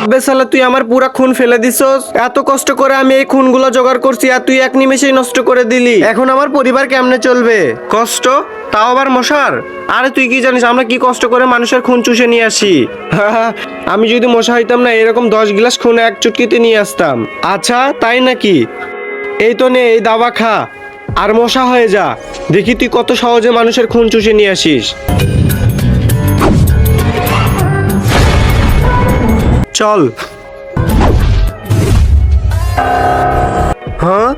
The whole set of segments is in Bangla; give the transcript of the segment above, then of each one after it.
আব্বে শালা তুই আমার পুরা খুন ফেলে দিছস। এত কষ্ট করে আমি এই খুনগুলো জোগাড় করছি আর তুই এক নিমেষেই নষ্ট করে দিলি। এখন আমার পরিবার কেমনে চলবে? কষ্ট? তাও আবার মশার? আরে তুই কি জানিস আমরা কি কষ্ট করে মানুষের খুন চুষে নিয়ে আসি? আমি যদি মশা হইতাম না এরকম 10 গ্লাস খুন এক চুটকিতে নিয়ে আসতাম। আচ্ছা তাই নাকি? এই তো নে এই দাবা খা আর মশা হয়ে যা। দেখি তুই কত সহজে মানুষের খুন চুষে নিয়ে আসিস। চল। হ্যাঁ,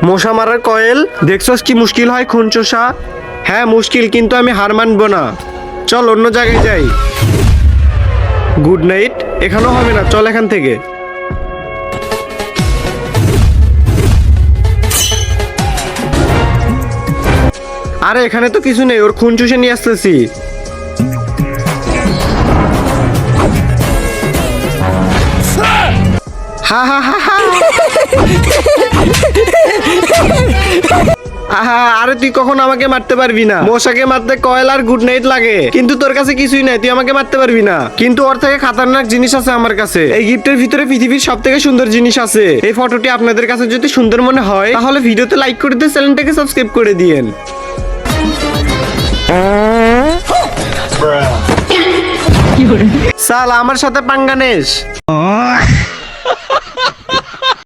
মশা মারার কয়েল দেখছস কি মুশকিল হয় খুন চোষা? হ্যাঁ মুশকিল, কিন্তু আমি হার মানবো না। চল অন্য জায়গায় যাই। Good night. এখানেও হবে না, চল এখান থেকে। আরে এখানে তো কিছু নেই, ওর খুন চুষে নিয়ে আসতেছি। হা হা হা হা। আহা, আরে তুই কখন আমাকে মারতে পারবি না? মশাকে মারতে কয়েল আর গুড নাইট লাগে, কিন্তু তোর কাছে কিছুই নাই, তুই আমাকে মারতে পারবি না। কিন্তু ওর থেকে খাতারনাক জিনিস আছে আমার কাছে। এই গিফটের ভিতরে পৃথিবীর সব থেকে সুন্দর জিনিস আছে। এই ফটোটি আপনাদের কাছে যদি সুন্দর মনে হয় তাহলে ভিডিওতে লাইক করে দিয়ে চ্যানেলটাকে সাবস্ক্রাইব করে দিয়েন। সালা আমার সাথে পাঙ্গা নেস।